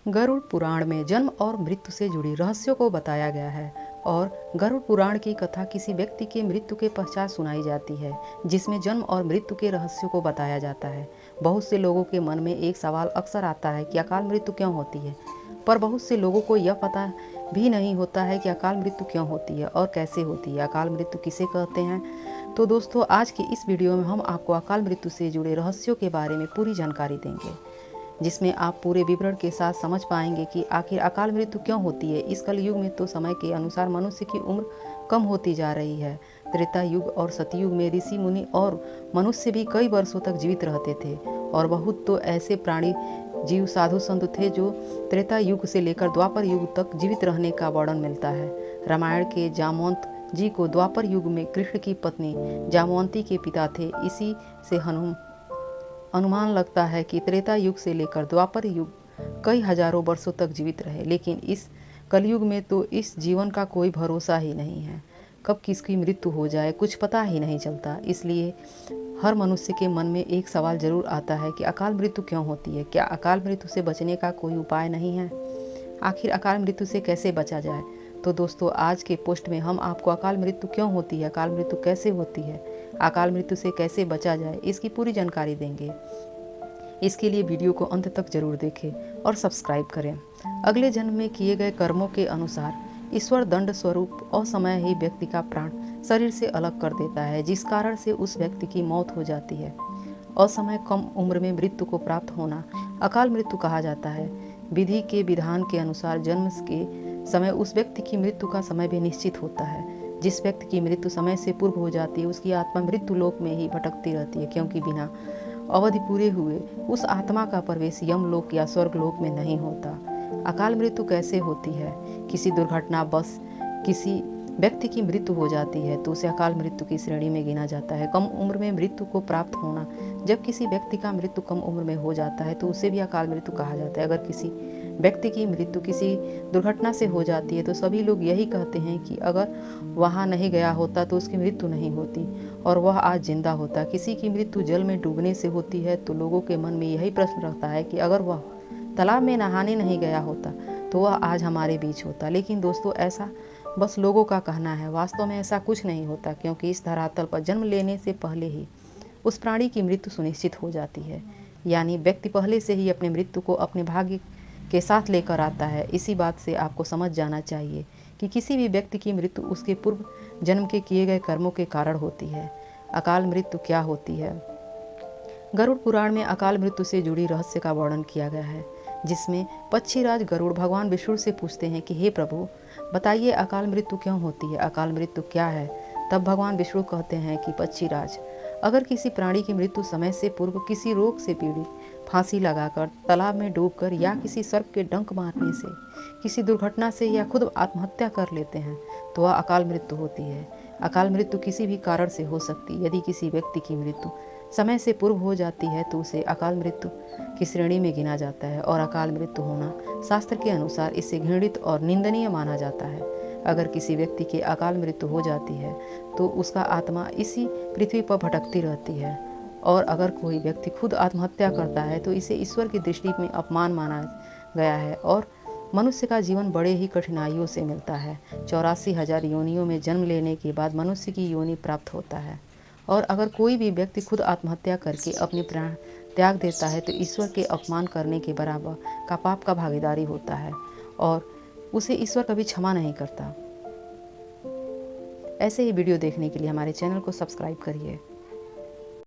गरुड़ पुराण में जन्म और मृत्यु से जुड़ी रहस्यों को बताया गया है और गरुड़ पुराण की कथा किसी व्यक्ति के मृत्यु के पश्चात सुनाई जाती है, जिसमें जन्म और मृत्यु के रहस्यों को बताया जाता है। बहुत से लोगों के मन में एक सवाल अक्सर आता है कि अकाल मृत्यु क्यों होती है, पर बहुत से लोगों को यह पता भी नहीं होता है कि अकाल मृत्यु क्यों होती है और कैसे होती है, अकाल मृत्यु किसे कहते हैं। तो दोस्तों, आज की इस वीडियो में हम आपको अकाल मृत्यु से जुड़े रहस्यों के बारे में पूरी जानकारी देंगे, जिसमें आप पूरे विवरण के साथ समझ पाएंगे कि आखिर अकाल मृत्यु क्यों होती है। इस कलयुग में तो समय के अनुसार मनुष्य की उम्र कम होती जा रही है। त्रेता युग और सतयुग में ऋषि मुनि और मनुष्य भी कई वर्षों तक जीवित रहते थे, और बहुत तो ऐसे प्राणी जीव साधु संत थे जो त्रेता युग से लेकर द्वापर युग तक जीवित रहने का वर्णन मिलता है। रामायण के जामवंत जी को द्वापर युग में कृष्ण की पत्नी जामवंती के पिता थे। इसी से अनुमान लगता है कि त्रेता युग से लेकर द्वापर युग कई हजारों वर्षों तक जीवित रहे। लेकिन इस कलयुग में तो इस जीवन का कोई भरोसा ही नहीं है, कब किसकी मृत्यु हो जाए कुछ पता ही नहीं चलता। इसलिए हर मनुष्य के मन में एक सवाल जरूर आता है कि अकाल मृत्यु क्यों होती है। क्या अकाल मृत्यु से बचने का कोई उपाय नहीं है? आखिर अकाल मृत्यु से कैसे बचा जाए? तो दोस्तों, आज के पोस्ट में हम आपको अकाल मृत्यु क्यों होती है, अकाल मृत्यु कैसे होती है, अकाल मृत्यु से कैसे बचा जाए, इसकी पूरी जानकारी देंगे। इसके लिए वीडियो को अंत तक जरूर देखें और सब्सक्राइब करें। अगले जन्म में किए गए कर्मों के अनुसार ईश्वर दंड स्वरूप असमय ही व्यक्ति का प्राण शरीर से अलग कर देता है, जिस कारण से उस व्यक्ति की मौत हो जाती है। असमय कम उम्र में मृत्यु को प्राप्त होना अकाल मृत्यु कहा जाता है। विधि के विधान के अनुसार जन्म के समय उस व्यक्ति की मृत्यु का समय भी निश्चित होता है। जिस व्यक्ति की मृत्यु समय से पूर्व हो जाती है उसकी आत्मा मृत्यु लोक में ही भटकती रहती है, क्योंकि बिना अवधि पूरे हुए उस आत्मा का प्रवेश यमलोक या स्वर्ग लोक में नहीं होता। अकाल मृत्यु कैसे होती है? किसी दुर्घटना बस किसी व्यक्ति की मृत्यु हो जाती है तो उसे अकाल मृत्यु की श्रेणी में गिना जाता है। कम उम्र में मृत्यु को प्राप्त होना, जब किसी व्यक्ति का मृत्यु कम उम्र में हो जाता है तो उसे भी अकाल मृत्यु कहा जाता है। अगर किसी व्यक्ति की मृत्यु किसी दुर्घटना से हो जाती है तो सभी लोग यही कहते हैं कि अगर वहाँ नहीं गया होता तो उसकी मृत्यु नहीं होती और वह आज जिंदा होता। किसी की मृत्यु जल में डूबने से होती है तो लोगों के मन में यही प्रश्न रहता है कि अगर वह तालाब में नहाने नहीं गया होता तो वह आज हमारे बीच होता। लेकिन दोस्तों, ऐसा बस लोगों का कहना है, वास्तव में ऐसा कुछ नहीं होता, क्योंकि इस धरातल पर जन्म लेने से पहले ही उस प्राणी की मृत्यु सुनिश्चित हो जाती है। यानी व्यक्ति पहले से ही अपने मृत्यु को अपने भाग्य के साथ लेकर आता है। इसी बात से आपको समझ जाना चाहिए कि किसी भी व्यक्ति की मृत्यु उसके पूर्व जन्म के किए गए कर्मों के कारण होती है। अकाल मृत्यु क्या होती है? गरुड़ पुराण में अकाल मृत्यु से जुड़ी रहस्य का वर्णन किया गया है, जिसमें पक्षीराज गरुड़ भगवान विष्णु से पूछते हैं कि हे प्रभु, बताइए अकाल मृत्यु क्यों होती है, अकाल मृत्यु क्या है? तब भगवान विष्णु कहते हैं कि पक्षीराज, अगर किसी प्राणी की मृत्यु समय से पूर्व किसी रोग से पीड़ित, फांसी लगाकर, तालाब में डूबकर या किसी सर्प के डंक मारने से, किसी दुर्घटना से या खुद आत्महत्या कर लेते हैं तो वह अकाल मृत्यु होती है। अकाल मृत्यु किसी भी कारण से हो सकती है। यदि किसी व्यक्ति की मृत्यु समय से पूर्व हो जाती है तो उसे अकाल मृत्यु की श्रेणी में गिना जाता है, और अकाल मृत्यु होना शास्त्र के अनुसार इसे घृणित और निंदनीय माना जाता है। अगर किसी व्यक्ति की अकाल मृत्यु हो जाती है तो उसका आत्मा इसी पृथ्वी पर भटकती रहती है, और अगर कोई व्यक्ति खुद आत्महत्या करता है तो इसे ईश्वर की दृष्टि में अपमान माना गया है, और मनुष्य का जीवन बड़े ही कठिनाइयों से मिलता है। 84,000 योनियों में जन्म लेने के बाद मनुष्य की योनि प्राप्त होता है, और अगर कोई भी व्यक्ति खुद आत्महत्या करके अपने प्राण त्याग देता है तो ईश्वर के अपमान करने के बराबर का पाप का भागीदारी होता है, और उसे ईश्वर कभी क्षमा नहीं करता। ऐसे ही वीडियो देखने के लिए हमारे चैनल को सब्सक्राइब करिए।